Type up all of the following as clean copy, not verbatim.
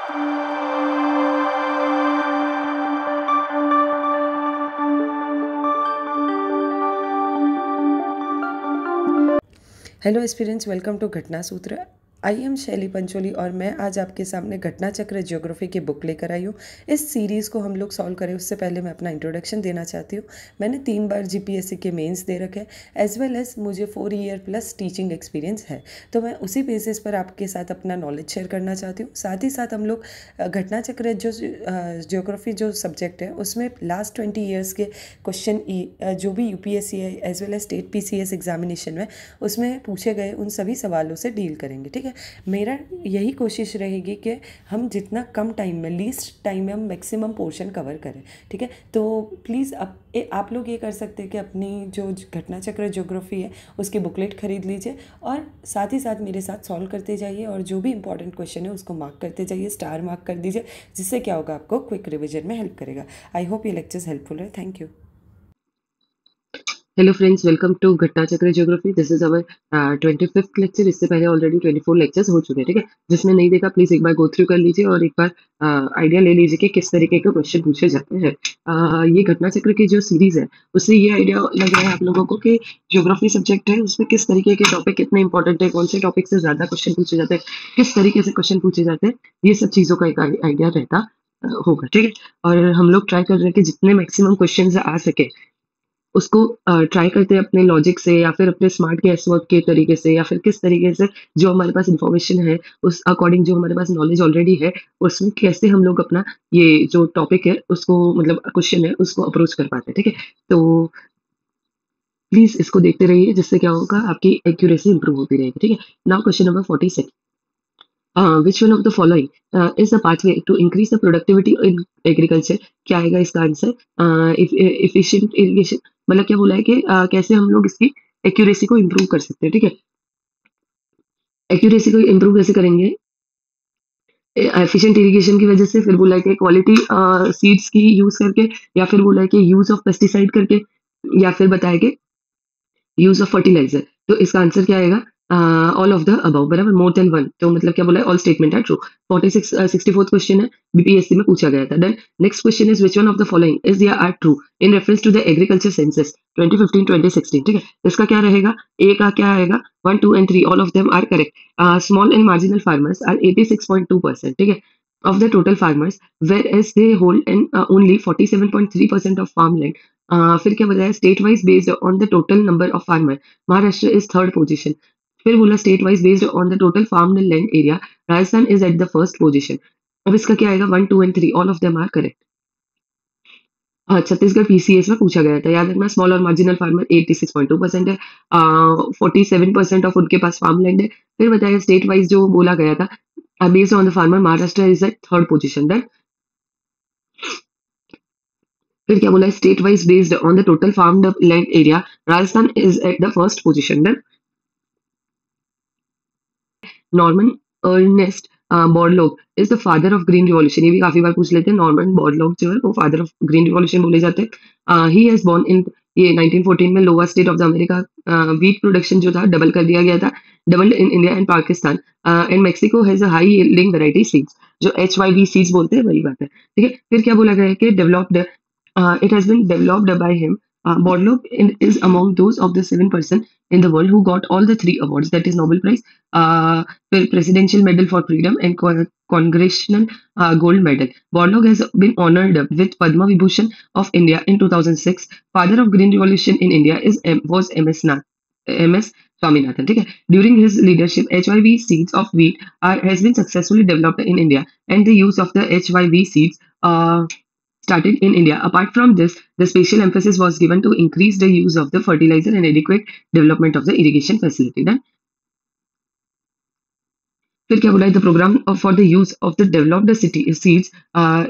Hello aspirants, welcome to घटना सूत्र। I am शैली पंचोली और मैं आज आपके सामने घटना चक्र ज्योग्राफी की बुक लेकर आई हूँ। इस सीरीज़ को हम लोग सॉल्व करें उससे पहले मैं अपना इंट्रोडक्शन देना चाहती हूँ। मैंने 3 बार जीपीएससी के मेंस दे रखे, एज वेल एज मुझे 4 ईयर प्लस टीचिंग एक्सपीरियंस है, तो मैं उसी बेसिस पर आपके साथ अपना नॉलेज शेयर करना चाहती हूँ। साथ ही साथ हम लोग घटना चक्र जो ज्योग्राफी जो सब्जेक्ट है उसमें लास्ट 20 ईयर्स के क्वेश्चन जो भी यूपीएससी है as well as state PCS examination में उसमें पूछे गए उन सभी सवालों से डील करेंगे। ठीक है, मेरा यही कोशिश रहेगी कि हम जितना कम टाइम में, लीस्ट टाइम में हम मैक्सिमम पोर्शन कवर करें। ठीक है, तो प्लीज़ आप लोग ये कर सकते हैं कि अपनी जो घटना चक्र ज्योग्राफी है उसकी बुकलेट खरीद लीजिए और साथ ही साथ मेरे साथ सॉल्व करते जाइए और जो भी इंपॉर्टेंट क्वेश्चन है उसको मार्क करते जाइए, स्टार मार्क कर दीजिए, जिससे क्या होगा आपको क्विक रिविजन में हेल्प करेगा। आई होप ये लेक्चर्स हेल्पफुल है। Thank you. Hello friends, welcome to Ghatna Chakra geography. This is our 25th lecture. इससे पहले ऑलरेडी 24 लेक्चर्स हो चुके हैं। ठीक है, जिसने नहीं देखा प्लीज एक बार गो थ्रू कर लीजिए और एक बार आइडिया ले लीजिए कि किस तरीके के क्वेश्चन पूछे जाते हैं। ये घटना चक्र की जो सीरीज है उससे ये आइडिया लग रहा है आप लोगों को कि ज्योग्राफी सब्जेक्ट है उसमें किस तरीके के टॉपिक कितने इंपॉर्टेंट है, कौन से टॉपिक से ज्यादा क्वेश्चन पूछे जाते हैं, किस तरीके से क्वेश्चन पूछे जाते हैं, ये सब चीजों का एक आइडिया रहता होगा। ठीक है, और हम लोग ट्राई कर रहे हैं कि जितने मैक्सिमम क्वेश्चन आ सके उसको ट्राई करते हैं अपने लॉजिक से या फिर अपने स्मार्ट गैस वर्क के तरीके से या फिर किस तरीके से जो हमारे पास इंफॉर्मेशन है उस अकॉर्डिंग जो हमारे पास नॉलेज ऑलरेडी है उसमें कैसे हम लोग अपना ये जो टॉपिक है उसको मतलब क्वेश्चन है उसको अप्रोच कर पाते हैं। ठीक है, तो प्लीज इसको देखते रहिए जिससे क्या होगा आपकी एक्यूरेसी इंप्रूव होती रहेगी। ठीक है, now question number 46। Which one of the following is the pathway to increase the productivity in agriculture? क्या आएगा इसका आंसर? Efficient irrigation, मतलब क्या बोला है कि कैसे हम लोग इसकी एक्यूरेसी को इम्प्रूव कर सकते हैं। ठीक है, एक्यूरेसी को इम्प्रूव कैसे करेंगे? एफिशिएंट इरिगेशन की वजह से, फिर बोला है कि क्वालिटी सीड्स की यूज करके, या फिर बोला है कि यूज ऑफ पेस्टिसाइड करके, या फिर बताया कि यूज ऑफ फर्टिलाइजर। तो इसका आंसर क्या आएगा? ऑल ऑफ द अबव, बराबर, मोर देन वन। तो मतलब क्या बोला है? ऑल स्टेटमेंट है ट्रू। 64th क्वेश्चन है, बीपीएससी में पूछा गया था। Then next question is which one of the following is या are true in reference to the agriculture census 2015-2016। ठीक है, इसका क्या रहेगा? ए का क्या आएगा? 1, 2 and 3 all of them are correct. Small and marginal farmers are 86.2%। ठीक है, of the total farmers, whereas they hold in only 47.3% of farmland. फिर क्या बताया? State wise based on the total number of farmer, Maharashtra is third position. फिर बोला state wise based on the total farm land area, Rajasthan is at the first position. अब इसका क्या आएगा? 1, 2 and 3 all of them are correct. Chhattisgarh PCS में पूछा गया था, याद रखना। स्मॉल और मार्जिनल फार्मर 86.2% है, 47% ऑफ उनके पास फार्म लैंड है। फिर बताया स्टेट वाइज जो बोला गया था, based on the farmer, Maharashtra is at third position. Then फिर क्या बोला? State wise based on the total farmed land area, Rajasthan is at the first position. Then Norman Ernest Borlaug is the father of green revolution. ये भी काफी बार पूछ लेते हैं। Norman बॉर्डलॉग जो है वो फादर ऑफ ग्रीन रिवॉल्यूशन बोले जाते हैं। ही हैज बोर्न इन, ये 1914 में lower state of the America. Wheat production जो था डबल कर दिया गया था, doubled in India and Pakistan and Mexico has a high yielding variety seeds, जो HYV सीड्स बोलते हैं वही बात है। ठीक है, फिर क्या बोला गया है कि developed, it has been developed by him. Borlaug is among those of the 7% in the world who got all the three awards, that is Nobel Prize, Presidential Medal for Freedom, and Congressional Gold Medal. Borlaug has been honored with Padma Vibhushan of India in 2006. Father of Green Revolution in India was MS Swaminathan. ठीक है, during his leadership, HYV seeds of wheat has been successfully developed in India, and the use of the HYV seeds started in India. Apart from this, the special emphasis was given to increase the use of the fertilizer and adequate development of the irrigation facility. Then फिर क्या बोला है? The programme for the use of the developed city seeds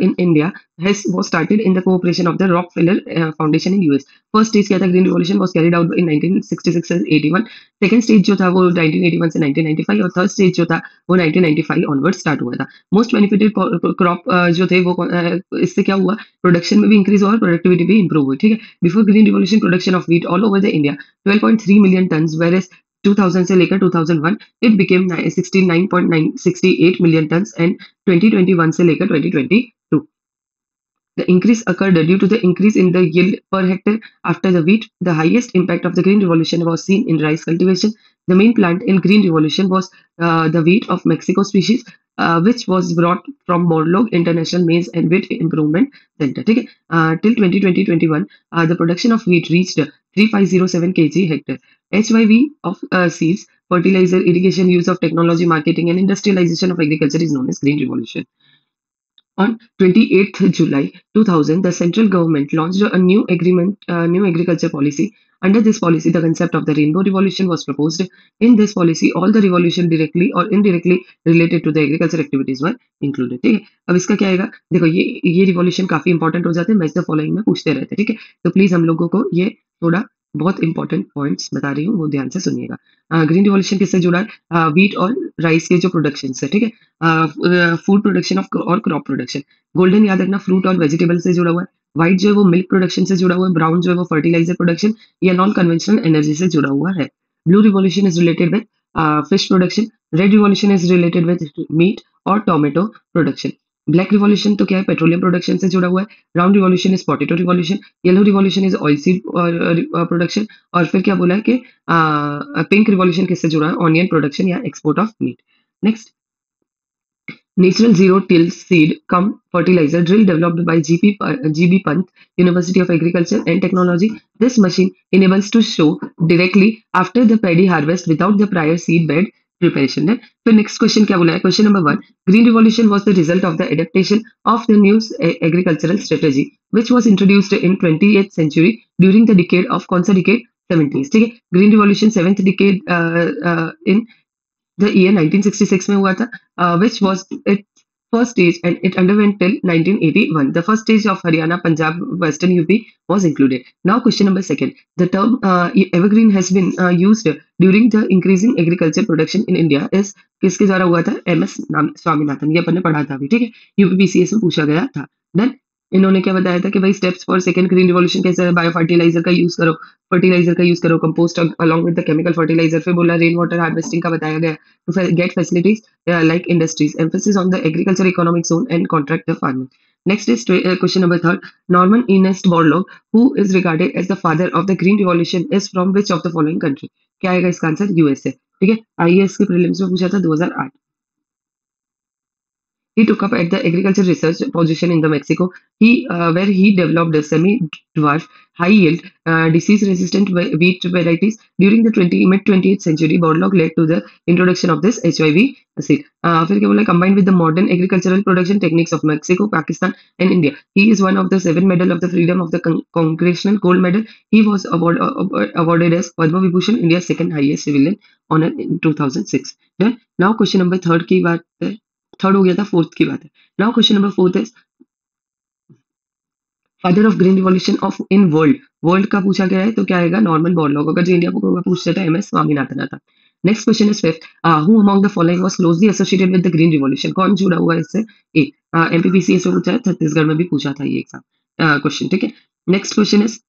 in India has was started in the cooperation of the Rockefeller foundation in US. First stage क्या था? Green revolution was carried out in 1966 से 81। Second stage जो था वो 1981 से 1995, और third stage जो था वो 1995 ऑनवर्ड स्टार्ट हुआ था। मोस्ट बेनिफिटेड क्रॉप जो थे वो इससे क्या हुआ? प्रोडक्शन में भी इंक्रीज हुआ और प्रोडक्टिविटी भी इंप्रूव हुई। ठीक है, before green revolution production of wheat all over the India 12.3 million ton, where 2000 से लेकर 2001 it became 69.968 million ton and 2021 से लेकर 2022 the increase occurred due to the increase in the yield per hectare after the wheat. The highest impact of the Green Revolution was seen in rice cultivation. The main plant in Green Revolution was the wheat of Mexico species, which was brought from Morlog International Maize and Wheat Improvement Center. ठीक है? Till 2020-21, the production of wheat reached 3507 kg hectare. HYV of seeds, fertilizer, irrigation, use of technology, marketing, and industrialization of agriculture is known as Green Revolution. On 28th July 2000, the central government launched a new agriculture policy. Under this policy, the concept of the rainbow revolution was proposed. In this policy, all the revolution directly or indirectly related to the agriculture activities were included. ठीक है? अब इसका क्या आएगा? देखो ये revolution काफी important हो जाते हैं, मैच द फॉलोइंग में पूछते रहते हैं, ठीक है? तो प्लीज हम लोगों को ये थोड़ा बहुत इंपॉर्टेंट पॉइंट्स बता रही हूँ, वो ध्यान से सुनिएगा। ग्रीन रिवॉल्यूशन किससे जुड़ा है? व्हीट और राइस के जो प्रोडक्शन है, ठीक है? फूड प्रोडक्शन ऑफ और क्रॉप प्रोडक्शन। गोल्डन याद रखना फ्रूट और वेजिटेबल से जुड़ा हुआ है। व्हाइट जो है वो मिल्क प्रोडक्शन से जुड़ा हुआ है। ब्राउन जो है वो फर्टिलाइजर प्रोडक्शन या नॉन कन्वेंशनल एनर्जी से जुड़ा हुआ है। Blue revolution is related with fish production. Red revolution is related with meat और टोमेटो प्रोडक्शन। ब्लैक रिवॉल्यूशन तो क्या है? पेट्रोलियम प्रोडक्शन से जुड़ा हुआ है। Brown revolution is potato revolution. Yellow revolution is oil seed production. और फिर क्या बोला है कि पिंक रिवॉल्यूशन किससे जुड़ा है? ऑनियन प्रोडक्शन या export of meat. Next, Natural zero-till seed cum fertilizer drill developed by GB Pant, University of Agriculture and Technology. This machine enables to sow directly after the paddy harvest without the prior seed bed preparation. है. फिर next question क्या बोला है? Question number 1. Green Revolution was the result of the adaptation of the new agricultural strategy, which was introduced in 20th century during the decade of कौन सा decade? 70s. ठीक है. Green Revolution 7th decade in the year 1966 में हुआ था, which was its first stage and it underwent till 1981. The first stage of Haryana, Punjab, Western UP was included. Now question number second. The term evergreen has been used during the increasing agriculture production in India is किसके द्वारा हुआ था? MS Swaminathan. ये अपन ने पढ़ा था अभी, ठीक है? यूपीपीसीएस में पूछा गया था। देन इन्होंने क्या बताया था कि भाई steps for second green revolution कैसे है? बायो फर्टिलाइजर का यूज करो, compost along with the chemical fertiliser. फिर बोला रेन वाटर हार्वेस्टिंग का बताया गया, to get facilities like industries, emphasis on the agriculture economic zone and contract the farming. Next is question number third. Norman Ernest Borlaug, who is regarded as the father of the Green Revolution, is from which of the following country? क्या आएगा इसका answer? USA. ठीक है, IAS के prelims में पूछा था 2008। He took up at the agriculture research position in the Mexico, where he developed a semi-dwarf, high-yield, disease-resistant wheat varieties. During the mid-20th century, Borlaug led to the introduction of this HIV seed. फिर क्या बोला? Combined with the modern agricultural production techniques of Mexico, Pakistan, and India, he is one of the 7 medal of the freedom of the Congressional Gold Medal. He was awarded as Padma Vibhushan, India's second highest civilian honor in 2006. Then now question number third की बात है। Third हो गया था, fourth की बात है। Now question number fourth है father of green revolution of in world. World का पूछा गया है तो क्या आएगा? Norman Borlaug. अगर जो इंडिया को पूछते थे MS स्वामीनाथन आता। Next question is fifth, who among the following was closely associated with the green revolution. कौन जुड़ा हुआ है इससे? ए एमपीपीसीएस में पूछा है, छत्तीसगढ़ में भी पूछा था ये एग्जाम क्वेश्चन, ठीक है। Next question is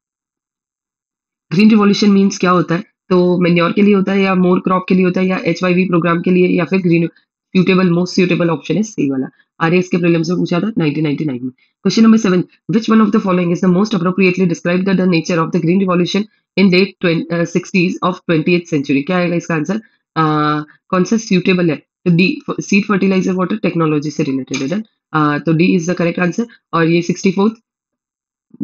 green revolution means क्या होता है? तो मेन्योर के लिए होता है या मोर क्रॉप के लिए होता है या HYV प्रोग्राम के लिए या फिर green suitable most suitable option is C वाला। RAS के प्रीलिम्स में पूछा था 1999 में। Question number 7, which one of the following is the most appropriately described the nature of the green revolution in late 60s of 20th century? क्या आएगा इसका answer? कौन सा suitable है? तो D, seed fertilizer water technology से related है। तो D is the correct answer और ये 64th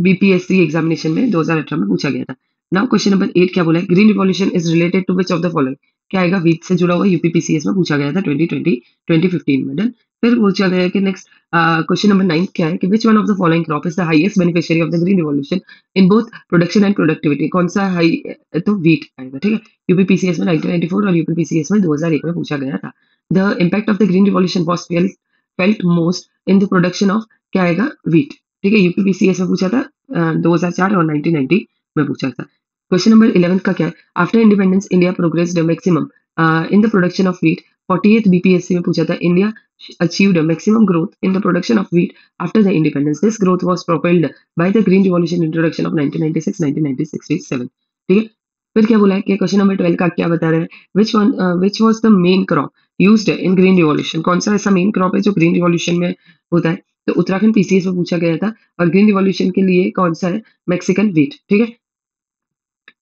बीपीएससी एग्जामिनेशन में 2018 में पूछा गया था। नाउ क्वेश्चन नंबर 8 क्या बोला है? Green revolution is related to which of the following. क्या आएगा? वीट से जुड़ा हुआ। यूपीपीसीएस में पूछा गया था 2015 में। डन। फिर पूछा गया कि नेक्स्ट क्वेश्चन नंबर 9 क्या है कि विच one of the following crop is the highest beneficiary of the green revolution in both production and productivity. कौन सा हाई? तो वीट आएगा, ठीक है। यूपीपीसीएस में 1994 और यूपीपीसीएस में 2001 में पूछा गया था। The impact of the green revolution was felt most in the production of, क्या आएगा? वीट, ठीक है। यूपीपीसीएस में पूछा था 2004 और 1990 में पूछा था। क्वेश्चन नंबर 11 का क्या है? After independence India progressed maximum in the production of wheat. 48th BPSC में पूछा था India achieved a maximum growth in the production of wheat after the independence. This growth was propelled by the green revolution introduction of 1996 1997, ठीक है। फिर क्या बोला है कि क्वेश्चन नंबर 12 का क्या बता रहे हैं, which was the main crop used in green revolution, कौन सा ऐसा मेन क्रॉप है जो ग्रीन रिवॉल्यूशन में होता है। तो उत्तराखंड पीसीएस में पूछा गया था, और ग्रीन रिवॉल्यूशन के लिए कौन सा है, मैक्सिकन व्हीट, ठीक है।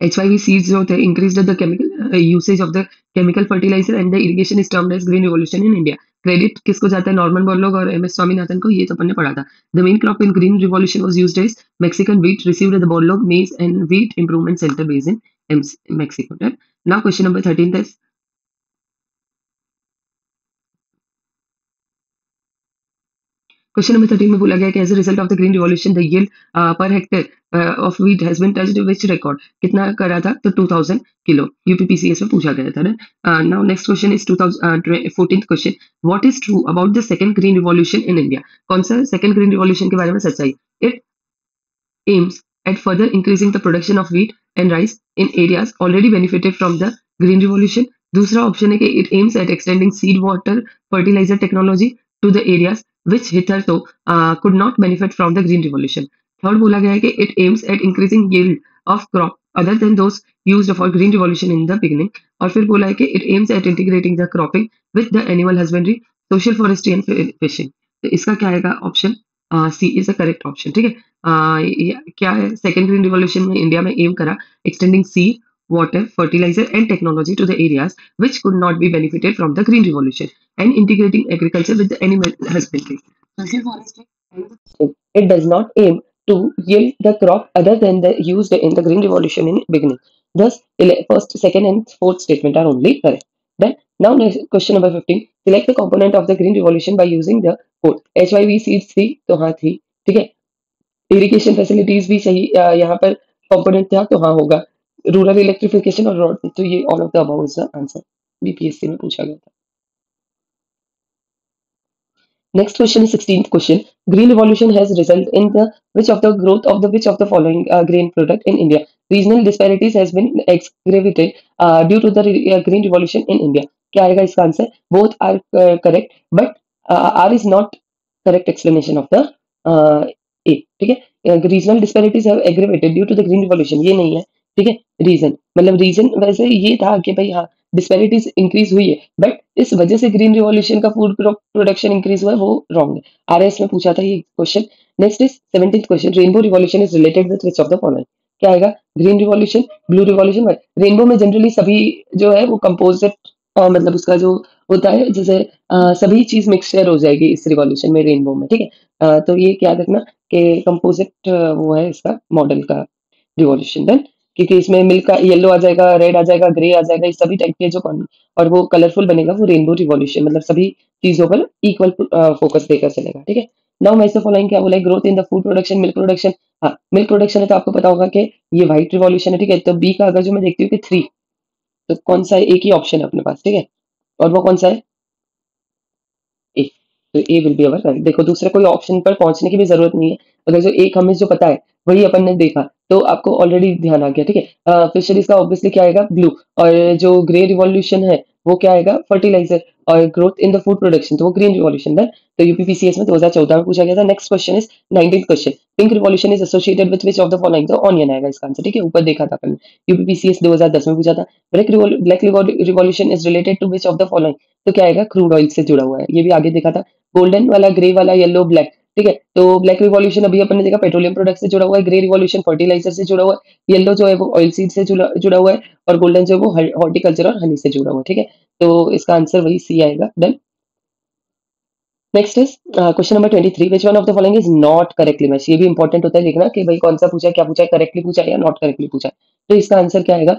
HYV seeds जो थे increased the chemical usage of the chemical fertilizer and the irrigation is termed as green revolution in India. Credit किसको जाता है, नॉर्मन बोरलॉग और MS स्वामीनाथन को, ये तो अपन ने पढ़ा था। The main crop in green revolution was used as Mexican wheat received the Borlaug maize and wheat improvement centre base in Mexico. Now question number 13 is question number 13 में बोला गया कि as a result of the green revolution the yield per hectare of wheat has been touched which record, कितना करा था, तो 2000 kilo, UPPCS में पूछा गया था ना। Now next question is 2014 question, what is true about the second green revolution in India, कौन सा सेकंड ग्रीन रिवॉल्यूशन के बारे में सच्चाई। It aims at further increasing the production of wheat and rice in areas already benefited from the green revolution। दूसरा option है कि it aims at extending seed water fertilizer technology to the areas which hitherto could not benefit from the green revolution। Third बोला गया है कि it aims at increasing yield of crop other than those used for green revolution in the beginning। और फिर बोला है कि it aims at integrating the cropping with the animal husbandry, social forestry and fishing। तो इसका क्या आएगा, option C is the correct option, ठीक है। क्या है, सेकेंड ग्रीन रिवॉल्यूशन में इंडिया में एम करा extending seed water, fertilizer, and technology to the areas which could not be benefited from the green revolution, and integrating agriculture with the animal husbandry. Social forestry. It does not aim to yield the crop other than the used in the green revolution in beginning. Thus, first, second, and fourth statement are only correct. Then, now next question number 15. Select the component of the green revolution by using the code HYV seeds थी, तो हाँ थी, ठीक है। Irrigation facilities भी सही यहाँ पर कंपोनेंट था, तो हाँ होगा। रूरल इलेक्ट्रिफिकेशन और रोड, तो ये all of the above is the answer, BPSC में पूछा गया था। Next question is 16th question. Green revolution has resulted in the which of the growth of the which of the following grain product in India? Regional disparities has been aggravated due to the green revolution in India. क्या आएगा इसका answer? Both are correct, but R is not correct explanation of the A. ठीक है, regional disparities have aggravated due to the green revolution, ये नहीं है, ठीक है। रीजन मतलब रीजन वैसे ये था कि भाई हाँ डिस्पैरिटीज इंक्रीज हुई है, बट इस वजह से ग्रीन रिवॉल्यूशन का फूड प्रोडक्शन इंक्रीज हुआ है, वो रॉन्ग है। आरएस में पूछा था ये question. Next is 17th question, rainbow revolution is related with which of the following. क्या आएगा, green revolution, blue revolution. Rainbow में जनरली सभी जो है वो कंपोजिट मतलब उसका जो होता है, जैसे सभी चीज मिक्सचर हो जाएगी इस रिवॉल्यूशन में, रेनबो में, ठीक है। तो ये याद रखना कि कंपोजिट वो है इसका मॉडल का रिवॉल्यूशन। देन क्योंकि इसमें मिल्क का येलो आ जाएगा, रेड आ जाएगा, ग्रे आ जाएगा, इस सभी टाइप के जो और वो कलरफुल बनेगा, वो रेनबो रिवॉल्यूशन, मतलब सभी चीजों पर इक्वल फोकस देकर चलेगा, ठीक है। नाउ मैं इससे फॉलोइंग क्या बोला है, growth in the food production, milk production. हाँ, मिल्क प्रोडक्शन है तो आपको पता होगा कि ये व्हाइट रिवॉल्यूशन है, ठीक है। तो बी का अगर जो मैं देखती हूँ कि 3, तो कौन सा है, एक ही ऑप्शन है अपने पास, ठीक है। और वो कौन सा है, ए। तो ए विल बी अवर करेक्ट। देखो दूसरे कोई ऑप्शन पर पहुंचने की भी जरूरत नहीं है, अगर जो एक हमें जो पता है वही अपन ने देखा तो आपको ऑलरेडी ध्यान आ गया, ठीक है। फिशरीज का ऑब्वियसली क्या आएगा, ब्लू। और जो ग्रे रिवॉल्यूशन है वो क्या आएगा, फर्टिलाइजर। और growth in the food production, तो वो ग्रीन रिवॉल्यूशन है। तो यूपीपीसीएस में 2014 में पूछा गया था। Next question is 19th question, pink revolution is associated with which of the following. तो ऑनियन आएगा इसका आंसर, ठीक है, ऊपर देखा था अपन, यूपीपीसीएस 2010 में पूछा था। Black revolution is related to which of the following. तो क्या आएगा, क्रूड ऑयल से जुड़ा हुआ है, ये भी आगे देखा था। गोल्डन वाला, ग्रे वाला, येलो, ब्लैक, ठीक है। तो ब्लैक रिवॉल्यूशन अभी अपन ने देखा पेट्रोलियम प्रोडक्ट से जुड़ा हुआ है, ग्रे रिवॉल्यूशन फर्टिलाइजर से जुड़ा हुआ है, येलो जो है वो ऑयल सीड से जुड़ा हुआ है, और गोल्डन जो है वो हॉर्टिकल्चर और हनी से जुड़ा हुआ है, ठीक है। तो इसका आंसर वही सी आएगा। Done. Next is question number 23, which one of the following is not correctly match. ये भी इंपॉर्टेंट होता है लिखना कि भाई कौन सा पूछा है, क्या पूछा है, करेक्टली पूछा है या नॉट करेक्टली पूछा है। तो इसका आंसर क्या आएगा,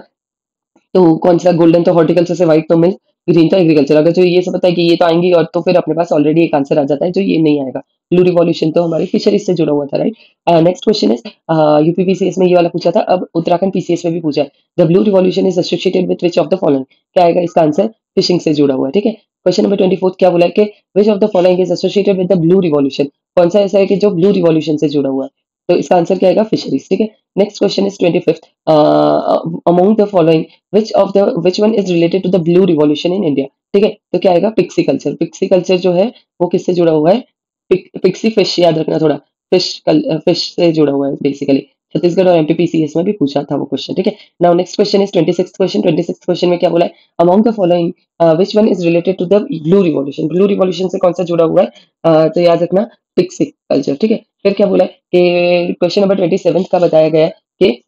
तो कौन सा, गोल्डन तो हॉर्टिकल्चर से, व्हाइट तो मिल्क, ग्रीन तो एग्रीकल्चर। अगर जो ये सब पता है कि ये तो आएंगी, और तो फिर अपने पास ऑलरेडी एक आंसर आ जाता है जो ये नहीं आएगा। ब्लू रिवॉल्यूशन तो हमारी फिशरीज से जुड़ा हुआ था, right. Next question is UPPCS में ये वाला पूछा था, अब उत्तराखंड पीसीएस में भी पूछा है। The blue revolution is associated with which of the following. क्या आएगा इसका आंसर, फिशिंग से जुड़ा हुआ है, ठीक है। क्वेश्चन नंबर 24 क्या बोला है कि विच of the following is associated with the blue revolution. कौन सा ऐसा है कि जो ब्लू रिवॉल्यूशन से जुड़ा हुआ है। तो इसका आंसर क्या आएगा, फिशरीज, ठीक है। Next question is 25th, among the following which one is related to the blue revolution in India। ठीक है, तो क्या आएगा, पिक्सी कल्चर। पिक्सी कल्चर जो है वो किससे जुड़ा हुआ है, पिक्सी फिश, याद रखना थोड़ा, फिश से जुड़ा हुआ है बेसिकली। छत्तीसगढ़ और एमपीपीसीएस में भी पूछा था वो क्वेश्चन, ठीक है। Now next question is 26th question. 26th question में क्या बोला है, among the following which one is related to the blue revolution. Blue revolution से कौन सा जुड़ा हुआ है, तो याद रखना पिक्सिक कल्चर, ठीक है। फिर क्या बोला है कि क्वेश्चन नंबर 27 का बताया गया है कि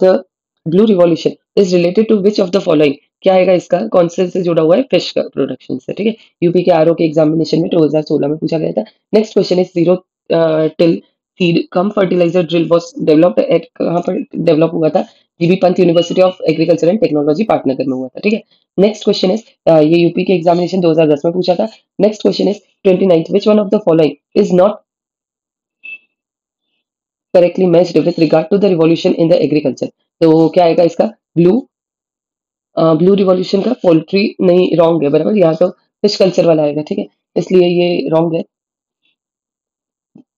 the blue revolution is related to which of the following, क्या आएगा इसका, कौन से जुड़ा हुआ है, फिश प्रोडक्शन से, ठीक है। यूपी के आरओ के एग्जामिनेशन में 2016 में पूछा गया था। Next question is zero till seed cum fertiliser drill was developed at, कहाँ पर डेवलप हुआ था, GB Pant university of agriculture and technology Pantnagar में हुआ था, ठीक है। नेक्स्ट क्वेश्चन इज, ये यूपी के एग्जामिनेशन 2010 में पूछा था। Next question is 29th, which one of the following is not correctly matched with regard to the revolution in the agriculture. तो क्या आएगा इसका, ब्लू ब्लू रिवॉल्यूशन का पोल्ट्री नहीं, रॉन्ग है, बराबर, यहाँ तो फिश कल्चर वाला आएगा, ठीक है, इसलिए ये रॉन्ग है।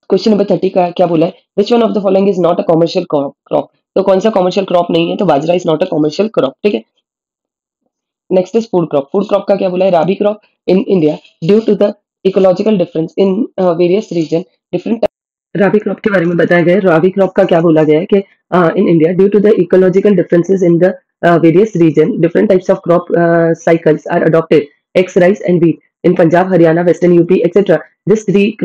क्वेश्चन नंबर 30 का क्या बोला है, which one of the following is not a commercial crop. तो कौन सा कॉमर्शियल क्रॉप नहीं है, तो bajra is not a commercial crop, ठीक है। Next is food crop. Food crop का क्या बोला है, rabi crop in India due to the ecological difference in various region different. Rabi crop के बारे में बताया गया है। राबी क्रॉप का क्या बोला गया है कि in India due to the ecological differences in the various region different types of crop cycles are adopted, X rice and wheat in Punjab, Haryana, Western UP, etc. This three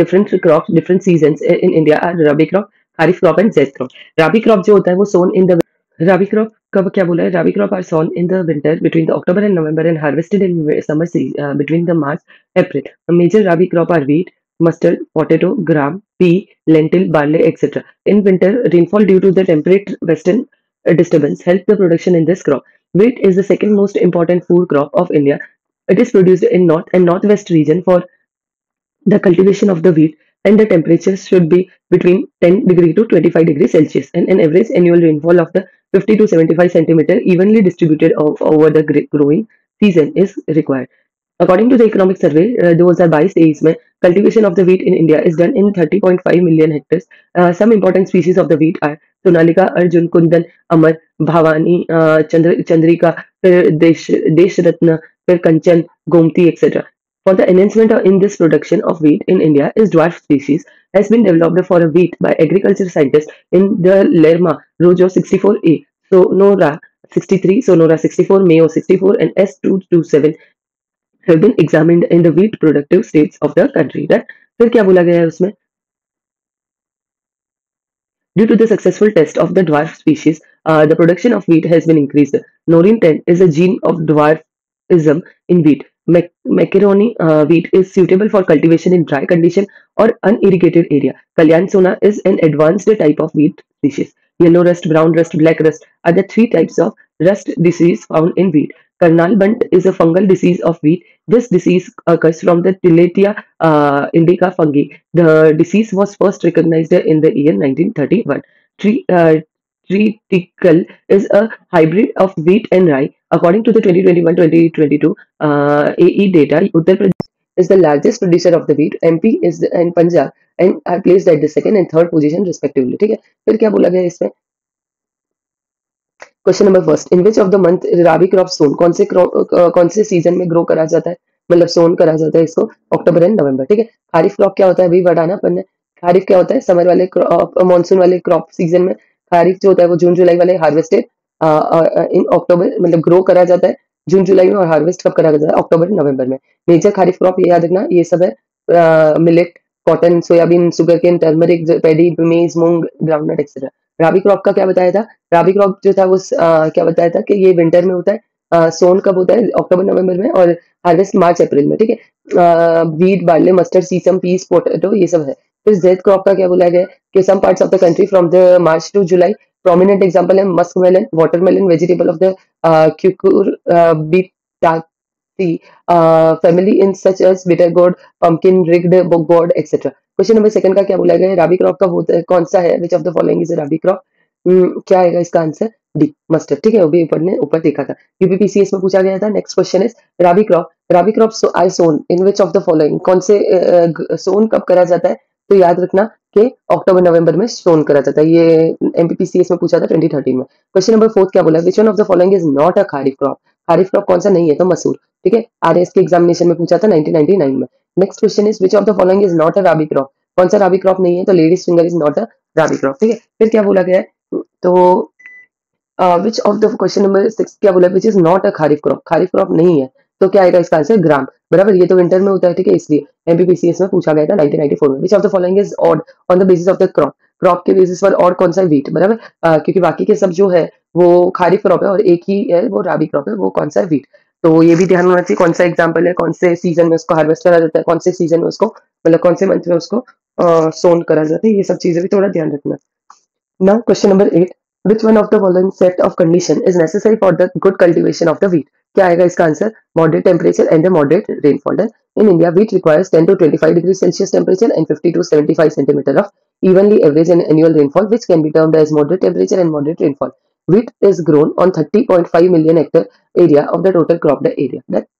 different crops, different seasons in India are Rabi crop, Kharif crop and Zaid crop. Rabi crop जो होता है वो sown in the, Rabi crop कब क्या बोला है, Rabi crop are sown in the winter between the October and November and harvested in summer between the March April. Major Rabi crop are wheat, mustard, potato, gram, pea, lentil, barley, etc. In winter, rainfall due to the temperate western disturbance help the production in this crop. Wheat is the second most important food crop of India. It is produced in north and northwest region for the cultivation of the wheat, and the temperatures should be between 10 degree to 25 degrees Celsius, and an average annual rainfall of the 50 to 75 centimeter evenly distributed over the growing season is required. According to the Economic Survey 2022-23 में, cultivation of the wheat in India is done in 30.5 million hectares. Some important species of the wheat are Sonalika, Arjun, Kundan, Amar, Bhavani, Chandrika, फिर देश रत्न, फिर कंचन, Gomti, etc. For the enhancement in this production of wheat in India is dwarf species has been developed for a wheat by agriculture scientists in the Lerma, Rojo 64A, Sonora 63, Sonora 64, Mayo 64, and S227 have been examined in the wheat productive states of the country. Right? फिर क्या बोला गया है उसमें, due to the successful test of the dwarf species, the production of wheat has been increased. Norrin 10 is a gene of dwarfism in wheat. Macaroni wheat is suitable for cultivation in dry condition or unirrigated area. Kalyan Sona is an advanced type of wheat species. Yellow rust, brown rust, black rust are the three types of rust disease found in wheat. Karnal bunt is a fungal disease of wheat. This disease occurs from the Tiletia indica fungi. The disease was first recognized in the year 1931. Triticale is a hybrid of wheat and rye. According to the 2021-2022 AE data, Uttar Pradesh is the largest producer of the wheat. MP is and Punjab and are placed at the second and third position respectively. ठीक है, फिर क्या बोला गया इसमें, question number first, in which of the month rabi crop sown, कौन से season में ग्रो करा जाता है, मतलब सोन करा जाता है इसको, अक्टूबर एंड नवंबर, ठीक है। खारिफ क्रॉप क्या होता है, अभी बढ़ाना अपन ने, खारिफ क्या होता है, समर वाले क्रॉप, मानसून वाले क्रॉप सीजन में। खारिफ जो होता है वो जून जुलाई वाले हार्वेस्टेड इन अक्टूबर, मतलब ग्रो करा जाता है जून जुलाई में, और हार्वेस्ट कब करा जाता है, अक्टूबर नवंबर में। मेजर खारिफ क्रॉप ये याद रखना, ये सब है millet, cotton, soybean, sugar cane, turmeric, paddy, maize, moong, groundnut etcetera. Rabi crop का क्या बताया था, राबी क्रॉप जो था वो क्या बताया था कि ये विंटर में होता है, सोन कब होता है, अक्टूबर नवंबर में, और हार्वेस्ट मार्च अप्रैल में, ठीक है। वीट, बार्ले, मस्टर्ड, सीसम, पीस, पोटैटो, ये सब है। फिर जेड क्रॉप का क्या बोला गया है कि some parts of the country from the March to July, prominent example है musk melon, watermelon, vegetable of the cucurbitaceae family in such as bitter gourd, pumpkin, rigged gourd, etc. Question number second का क्या बोला गया है, rabi crop का होता है, कौन सा है, which of the following is rabi crop, क्या आएगा इसका आंसर, डी, मस्टर्ड, ठीक है, वो भी ऊपर देखा था, यूपीपीसीएस में पूछा गया था। Next question is rabi crop I sown in which of the following, कौन से सोन कब करा जाता है, तो याद रखना कि अक्टूबर नवंबर में सोन करा जाता है, ये एमपीपीसीएस में पूछा था 2013 में। क्वेश्चन नंबर फोर्थ क्या बोला, विच one of the following is not a kharif crop, kharif crop कौन सा नहीं है, तो मसूर, ठीक है, आरएस के एग्जामिनेशन में पूछा था 1999 में। Next question is which of the following is not a rabi crop, कौन सा राबी क्रॉप नहीं है, तो ladies finger is not a rabi crop, ठीक है। फिर क्या बोला गया है, तो which of the question number 6 क्या बोला, which is not a kharif crop, kharif crop नहीं है, तो क्या आएगा इसका आंसर, ग्राम, बराबर। ये तो विंटर में होता है, ठीक है, इसलिए एमपीपीसीएस में पूछा गया था 1994 में। विच of the following is odd on the basis of the crop, crop के बेसिस पर ऑड कौन सा है, व्हीट, बराबर। क्योंकि बाकी के सब जो है वो खारिफ क्रॉप है और एक ही है वो राबी क्रॉप है, वो कौन सा है, व्हीट। तो ये भी ध्यान होना चाहिए कौन सा एग्जाम्पल है, कौन से सीजन में उसको हार्वेस्ट करा जाता है, कौन से सीजन में उसको, मतलब कौन से मंथ में उसको सोन करा जाता है, ये सब चीजें भी थोड़ा ध्यान रखना। Now, question number 8. Which one of the following set of condition is necessary for the good cultivation of the wheat? क्या आएगा इसका answer, moderate temperature and a moderate rainfall. In India, wheat requires 10 to 25 degrees Celsius temperature and 50 to 75 centimeter of evenly average and annual rainfall, which can be termed as moderate temperature and moderate rainfall. Wheat is grown on 30.5 million hectare area of the total cropped area. That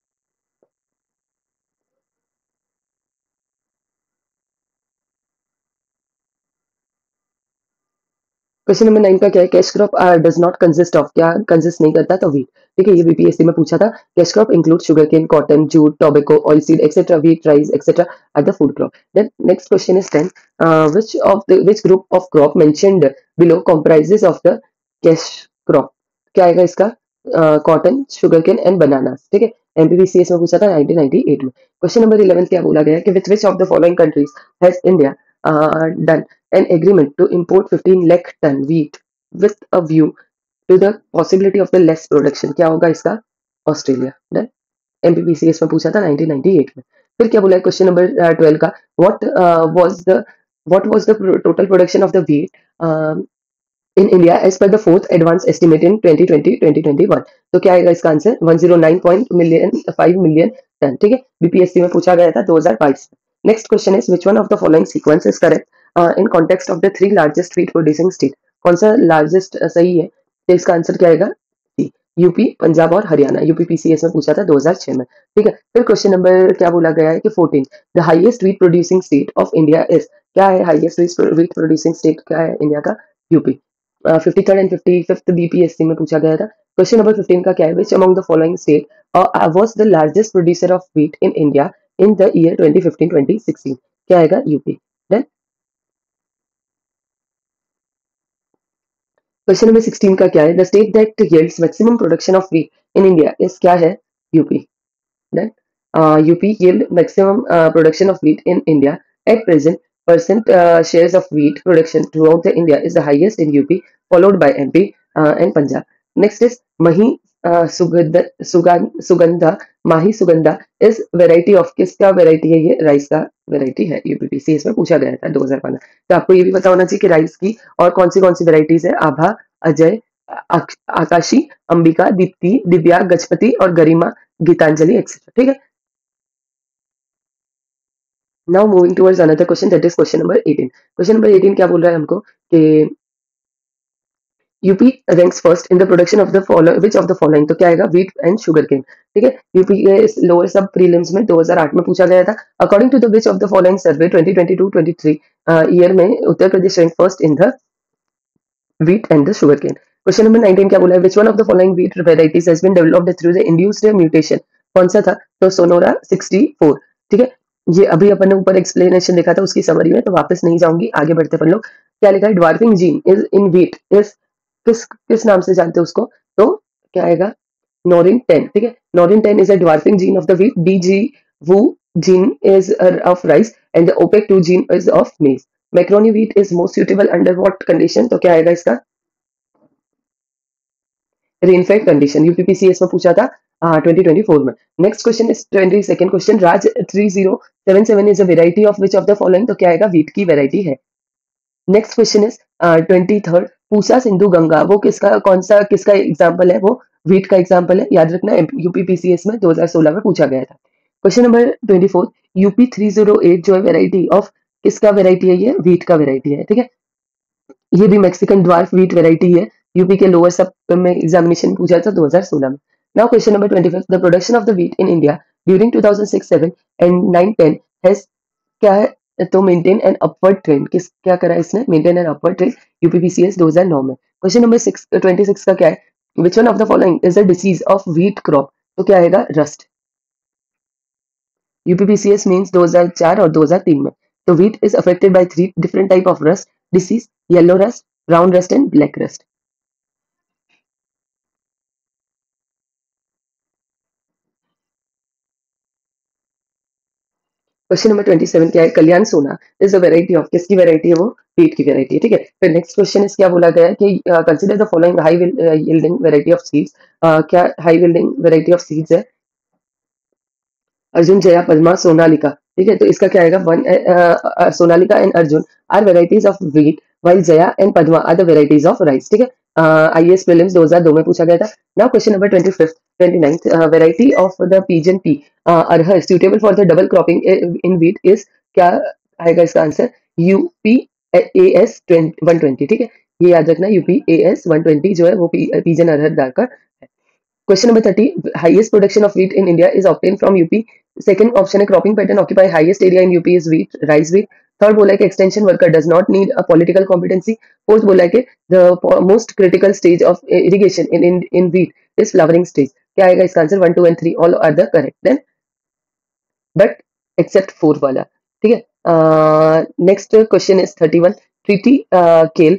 question number 9 का क्या है, cash crop does not consist of, क्या consist नहीं करता, तो wheat, ठीक है, ये बीपीएससी में पूछा था। Cash crop include sugar cane, cotton, jute, tobacco, oil seed etcetera, wheat, rice etcetera are the food crop. Then next question is 10, which group of crop mentioned below comprises of the cash crop, क्या आएगा इसका, cotton, sugar cane and बनाना, ठीक है, MPPCS में पूछा था 1998 में। Question number 11 क्या बोला गया है कि विच of the following countries has India done an agreement to import 15 lakh ton wheat with a view to the possibility of the less production, क्या होगा इसका, ऑस्ट्रेलिया। डन, एमपीपीसीएस में पूछा था 1998 में। फिर क्या बोला है क्वेश्चन नंबर 12 का, what was the total production of the wheat in India as per the fourth advance estimate in 2020-2021, तो क्या आएगा इसका आंसर, 109.5 मिलियन टन, ठीक है, बीपीएससी में पूछा गया था 2022 में। Next question is which one of the following sequence is correct in context of the 3 largest wheat producing state, कौन सा लार्जेस्ट सही है, तो इसका आंसर क्या आएगा, यूपी, पंजाब और हरियाणा, यूपी पीसीएस में पूछा था 2006 में, ठीक है। फिर क्वेश्चन नंबर क्या बोला गया है कि 14, the highest wheat producing state of India is, क्या है हाईएस्ट व्हीट प्रोड्यूसिंग स्टेट, क्या है इंडिया का, UP. 53rd and 55th BPSC में पूछा गया था। क्वेश्चन नंबर 15 का क्या है, which among the following state was the largest producer of wheat in India in the year 2015-2016, क्या आएगा, यूपी। देन क्वेश्चन नंबर 16 का क्या है, the state that yields maximum production of wheat in India is, क्या है, UP. Then UP yield maximum production of wheat in India. At present, percent shares of wheat production throughout the India is the highest in UP, followed by MP and Punjab. Next is Mahi Sugandha. Mahi Sugandha is variety of, किसका variety है ये, rice का variety है, UPPC इसमें पूछा गया था 2015। तो आपको ये भी पता होना चाहिए कि राइस की और कौन सी वेराइटीज है, आभा, अजय, आकाशी, अंबिका, दीप्ति, दिव्या, गजपति और गरिमा, गीतांजलि एक्सेट्रा, ठीक है। Now moving towards another question, that is question number 18। Question number 18 क्या बोल रहा है हमको कि UP ranks first in the production of the following, which of the following, तो क्या आएगा, व्हीट एंड शुगर केन, ठीक है, यूपी के लोअर सब प्रीलिम्स में 2008 में पूछा गया था। According to the which of the following survey 2022-23 year में Uttar Pradesh rank first in the wheat and the sugarcane. Question number 19 क्या बोला है, which one of the following wheat varieties has been developed through the induced mutation, कौन सा था, तो Sonora 64, ठीक है। ये अभी अपन ने ऊपर एक्सप्लेनेशन देखा था उसकी समरी में, तो वापस नहीं जाऊंगी, आगे बढ़ते अपन लोग। क्या लिखा है, dwarfing gene is in wheat is, किस नाम से जानते हैं उसको, तो क्या आएगा, नोरिन 10, ठीक है, नोरिन 10 is a dwarfing gene of the wheat, DG Wu gene is of rice and the OPEC 2 gene is of maize. Macaroni wheat is most suitable under what condition, तो क्या आएगा इसका, रेनफेड कंडीशन, यूपीपीसीएस में पूछा था 2024 में। Next question is 22nd question, Raj 3077 is a variety of which of the following, तो क्या आएगा, व्हीट की वेराइटी है। Next question is 23rd, Pusa Sindhu Ganga, वो किसका एग्जाम्पल है, वो व्हीट का एग्जाम्पल है, याद रखना, यूपीपीसीएस में 2016 में पूछा गया था। क्वेश्चन नंबर 24, यूपी 308 जो है वेराइटी ऑफ, किसका वेराइटी है, ये व्हीट का वेराइटी है, ठीक है, ये भी मैक्सिकन ड्वार्फ व्हीट वेराइटी है, यूपी के लोअर सब में एग्जामिनेशन पूछा था 2016 में। Now question number 25, the production of the wheat in India during 2006-7 and 9-10 has, क्या है, तो मेंटेन एन अपवर्ड ट्रेंड, क्या करा इसने, maintain an upward trend, UPPCS 2009 में। क्वेश्चन नंबर 26 का क्या है, which one of the following is the disease of wheat crop, तो क्या आएगा, रस्ट, यूपीपीसीएस मींस 2004 और 2003 में। तो wheat is affected by 3 different type of rust disease, yellow rust, brown rust, and black rust. Question number 27 क्या है? कल्याण सोना is a variety of, किसकी वेराइटी है वो? व्हीट की वेराइटी है, ठीक है। फिर नेक्स्ट क्वेश्चन इस क्या बोला गया है कि consider the following high yielding variety of seeds. क्या high yielding variety of seeds है? अर्जुन, जया, पद्मा, सोनालिका, ठीक है। तो इसका क्या आएगा? Sonalika and Arjun are varieties of wheat, while Jaya and Padma are the varieties of rice, ठीक है। आईएएस प्रीलिम्स 2002 में पूछा गया था। Now question number 25 29th variety of the pigeon pea arhar suitable for the double cropping in wheat is, क्या आएगा इसका answer? UP as 120, ठीक है। ये याद रखना, यूपी एएस 120 जो है वो पिजन अरहर दाल का। Question number 30. Highest production of wheat in India is obtained from UP. Second option है cropping pattern occupy highest area in UP is wheat, rice wheat. Third बोला है कि extension worker does not need a political competency. Fourth बोला है कि the most critical stage of irrigation in wheat is flowering stage. क्या आएगा इसका answer? 1, 2 and 3 all are the correct. Then but except 4 वाला, ठीक है। Next question is 31. Treaty kale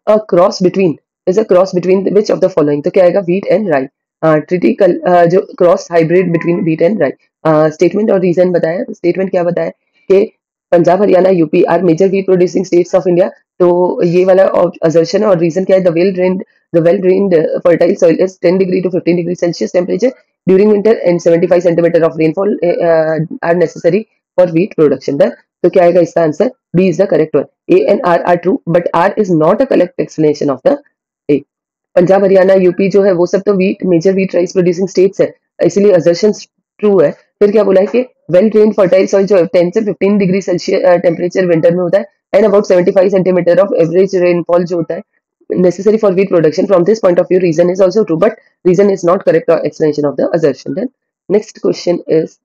a cross between is a cross between which of the following? तो क्या आएगा? wheat and rye. ट्रिटी जो cross hybrid between wheat and rice. Statement और reason बताया। स्टेटमेंट क्या बताया कि Punjab, Haryana, UP are major wheat producing states of India. तो ये वाला असर्शन है। और रीजन क्या है? the well drained fertile soil is 10 degree to 15 degree Celsius temperature during winter and 75 centimeter of rainfall are necessary for wheat production. Then तो क्या आएगा इसका answer? B is the correct one. A and R are true, but R is not a correct explanation of the A. Punjab, Haryana, UP जो है वो सब तो wheat major wheat rice producing states है, इसीलिए असर्शन ट्रू है। फिर क्या बोला है कि वेल ड्रेन फर्टाइल सॉइल जो है 10 से 15 डिग्री सेल्सियस टेम्परेचर विंटर में होता है and about 75 centimetre of average rainfall जो होता है necessary for wheat production. From this point of view, reason is also true, but reason is not correct explanation of the assertion. Then next question is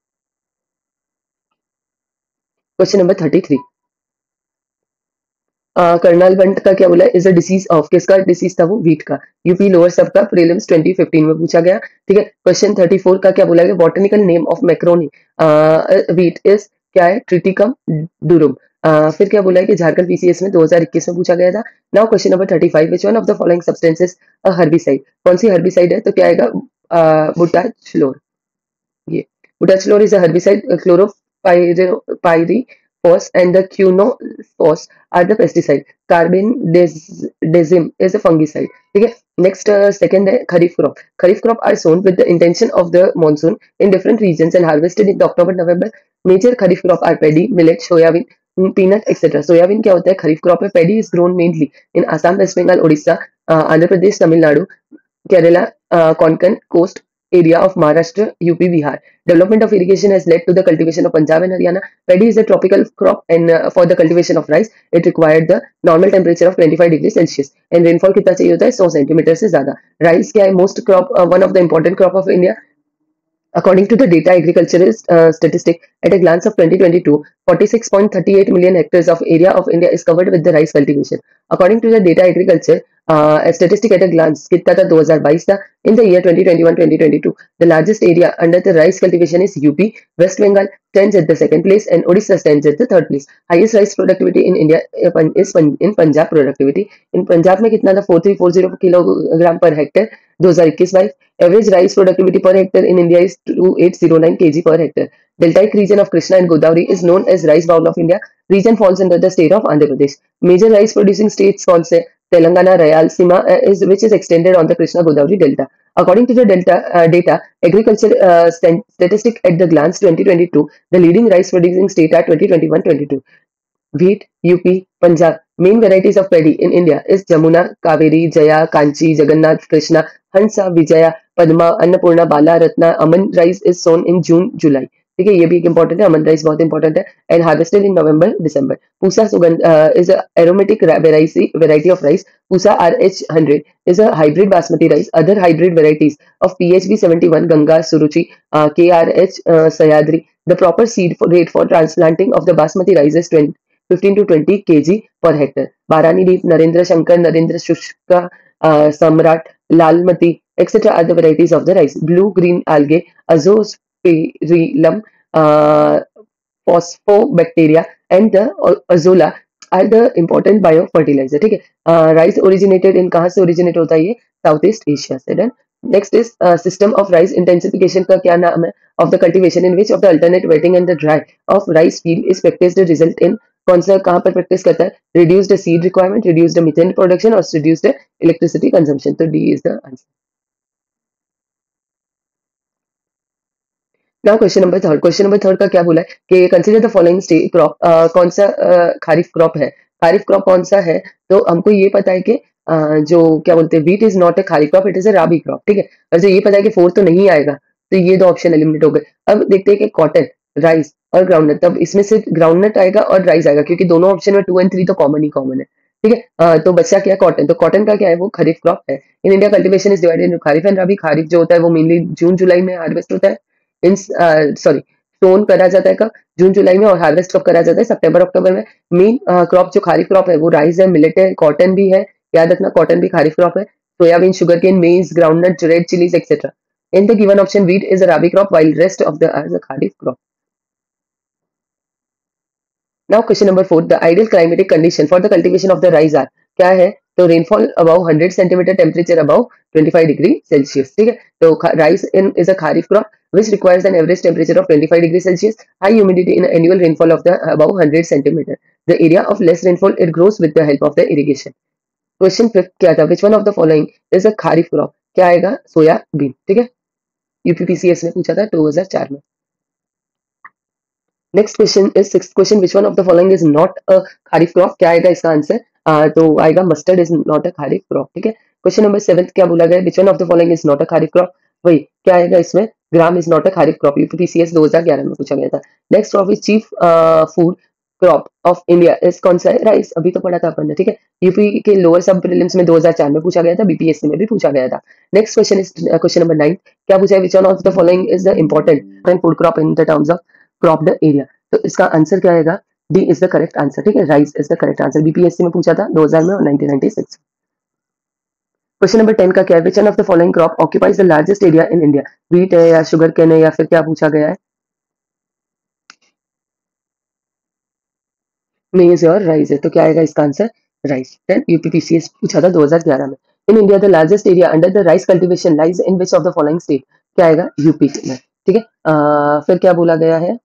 question number 33. Colonel बंट का क्या बोला? Is a disease of, किसका disease था वो? Wheat का। UP lower सब का prelims 2015 में पूछा गया, ठीक है। क्वेश्चन 34 का क्या बोला गया? Botanical name of macaroni wheat is, क्या है? ट्रिटिकम डूरुम। फिर क्या बोला है कि झारखंड पीसीएस में 2021 में पूछा गया था। Now question number 35, which one of the following substances a herbicide? कौन सी हर्बिसाइड है? तो क्या आएगा? बुटाचलोर। ये butalol is a herbicide. Chloropyrifos and the quinophos are the pesticide. Carbendazim is a fungicide. ठीक है। नेक्स्ट सेकंड है kharif crop. Kharif crop are sown with the intention of the monsoon in different regions and harvested in October November. Major kharif crop are paddy, millet, soybean, peanut etcetera. Soybean क्या होता है? Kharif crop है। Paddy is grown mainly in Assam, West Bengal, Orissa, Andhra Pradesh, Tamil Nadu, Kerala, Konkan coast area of Maharashtra, UP, Bihar. Development of irrigation has led to the cultivation of Punjab and Haryana. Paddy is a tropical crop, and for the cultivation of rice, it required the normal temperature of 25 degrees Celsius. And rainfall कितना चाहिए होता है? 100 centimetre से ज्यादा। Rice क्या है? Most crop, one of the important crop of India. According to the data agriculturist statistic, at a glance of 2022, 46.38 million hectares of area of India is covered with the rice cultivation. According to the data agriculture statistic at a glance, कितना था? 2022 था. In the year 2021-2022, the largest area under the rice cultivation is UP. West Bengal stands at the second place and Odisha stands at the third place. Highest rice productivity in India is in Punjab productivity. In Punjab में कितना था? 4340 kilogram per hectare 2021-22. Average rice productivity per hectare in India is 2809 kg per hectare. Deltaic region of Krishna and Godavari is known as rice bowl of India. Region falls under the state of Andhra Pradesh. Major rice producing states कौन से? Telangana, Rayalaseema which is extended on the Krishna Godavari Delta. According to the data agriculture statistic at the glance 2022, the leading rice producing state are 2021-22. Wheat, UP, Punjab. Main varieties of paddy in India is Jamuna, Kaveri, Jaya, Kanchi, Jagannath, Krishna, Hansa, Vijaya, Padma, Annapurna, Bala, Ratna. Aman rice is sown in June, July. ठीक है, ये भी एक important है। अमन rice बहुत important है and harvested इन नवंबर दिसंबर। पूसा सुगंध is a aromatic variety of rice. Pusa RH100 is a hybrid basmati rice. Other hybrid varieties of PHB 71, Ganga, Suruchi, KRH, Sayadri. The proper seed rate for transplanting of the basmati rice is 15 to 20 kg per hectare. Barani Deep, Narendra Shankar, Narendra Shushka, Samrat, Lalmati, etc. are the varieties of the rice. Blue green algae, Azospirillum, Phosphobacteria, and the Azolla are the important bio fertiliser, ठीक है। Rice originated in, कहाँ से originate होता है ये, south east Asia से। Then next is system of rice intensification का क्या नाम है, of the cultivation in which of the alternate wetting and the dry of rice field is practised result in, कौन सा कहाँ पर प्रैक्टिस करता है, reduced seed requirement, reduced methane production और रिड्यूस्ड इलेक्ट्रिसिटी कंजम्पशन। तो D is the answer. Now question number third का क्या बोला है कि कंसीडर द फॉलोइंग क्रॉप, कौन सा खारिफ क्रॉप है, खारिफ क्रॉप कौन सा है। तो हमको ये पता है कि जो क्या बोलते हैं, wheat is not a kharif crop, it is a rabi crop, ठीक है। और जो ये पता है कि फोर तो नहीं आएगा, तो ये दो ऑप्शन एलिमिनेट हो गए। अब देखते हैं कि कॉटन, राइस और ग्राउंडनट, तब इसमें सिर्फ ग्राउंडनट आएगा और राइस आएगा, क्योंकि दोनों ऑप्शन में 2 और 3 तो कॉमन ही कॉमन है, ठीक है। तो बच्चा क्या, कॉटन, तो कॉटन का क्या है, वो खरीफ क्रॉप है। In India cultivation is divided in kharif and rabi. Kharif जो होता है वो मेनली जून जुलाई में हार्वेस्ट होता है, इन सॉरी सोन करा जाता है कब, जून जुलाई में, और हार्वेस्ट कब करा जाता है, सितंबर अक्टूबर में। मेन क्रॉप जो खारिफ क्रॉप है वो राइस है, मिलेट है, कॉटन भी है, याद रखना कॉटन भी खारिफ क्रॉप है, सोयाबीन, शुगरकेन, मेज, groundnut, red chillies etcetera. In the given option, wheat is a rabi crop while rest of the is a kharif crop. Now question number 4, the ideal climatic condition for the cultivation of the rice are, क्या है, तो rainfall about 100 centimetre, temperature about 25 degree Celsius, ठीक है। तो rice in is a kharif crop which requires an average temperature of 25 degrees Celsius, high humidity in annual rainfall of the above 100 centimeter. The area of less rainfall it grows with the help of the irrigation. Question fifth क्या था, which one of the following is a kharif crop, क्या आएगा, soybean, ठीक है। UPPCS ने पूछा था 2004 में। Next question is sixth question, which one of the following is not a kharif crop, क्या आएगा इसका आंसर, तो आएगा mustard is not a kharif crop, ठीक है। क्वेश्चन नंबर 7 क्या बोला गया, विच one of the following is not a kharif crop, वही क्या आएगा इसमें, gram is not a kharif crop, UPPCS 2011 में पूछा गया था। Next crop is chief food crop of India is, कौन सा है, राइस, अभी तो पढ़ा था अपन ने, ठीक है। यूपी के लोअर सब प्रीलिम्स में 2004 में पूछा गया था, बीपीएससी में भी पूछा गया था। Next question is question number 9, क्या पूछा है, which one of the following is the important food crop in the terms of crop the area, तो इसका आंसर क्या आएगा, D is the correct answer, ठीक है। Rice is the correct answer, BPSC में पूछा था 2000 में और 1996। क्वेश्चन नंबर 10 का क्या है, which one of the following crop occupies the largest area in India, wheat है या शुगर केन है या फिर क्या पूछा गया है, मेज और राइस है, तो क्या आएगा इसका आंसर, राइस। देन यूपीपीसीएस पूछा था 2011 में। In India the largest area under the rice cultivation lies in which of the following state, क्या आएगा, यूपी में, ठीक है। फिर क्या बोला गया है,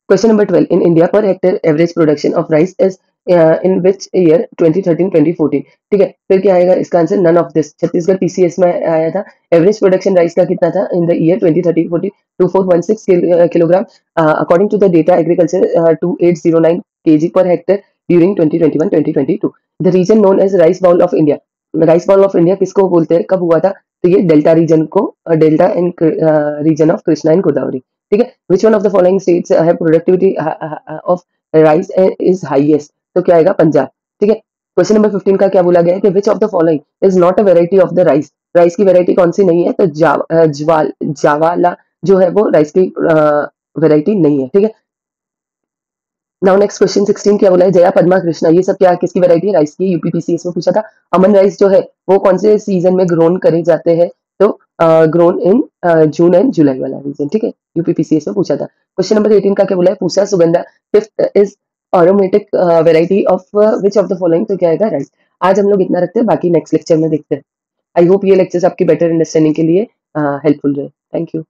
question number 12, in India per hectare average production of rice is in which year, 2013-2014, ठीक है। फिर क्या आएगा इसका answer, none of this. Chhattisgarh PCS में आया था, एवरेज प्रोडक्शन राइस का कितना था in the year 2013-14, 2416 kilogram, according to the data agriculture 2809 kg per hectare during 2021-2022। The region known as rice bowl of India, rice bowl of India किसको बोलते हैं, कब हुआ था, तो ये डेल्टा रीजन को, delta and region of Krishna and Godavari, ठीक है। Which one of the following states have productivity of rice is highest, तो क्या आएगा, पंजाब, ठीक है। क्वेश्चन नंबर 15 का क्या बोला गया है कि विच of the following is not a variety of the rice, rice की वेराइटी कौन सी नहीं है, तो जावाला जो है वो राइस की वेराइटी नहीं है, ठीक है। नाउ नेक्स्ट क्वेश्चन 16 क्या बोला है, जया पद्मा कृष्णा, ये सब क्या किसकी वैरायटी है, राइस की, यूपीपीसीएस में पूछा था। अमन राइस जो है वो कौन से सीजन में ग्रोन करे जाते हैं, तो ग्रोन इन जून एंड जुलाई वाला रीजन, ठीक है, यूपीपीसीएस में पूछा था। क्वेश्चन नंबर 18 का क्या बोला है, Pusa Sugandha fifth is aromatic variety of which of the following, तो क्या आएगा, राइस। आज हम लोग इतना रखते हैं, बाकी नेक्स्ट लेक्चर में देखते हैं। आई होप ये लेक्चर्स आपकी बेटर अंडरस्टैंडिंग के लिए हेल्पफुल रहे। Thank you.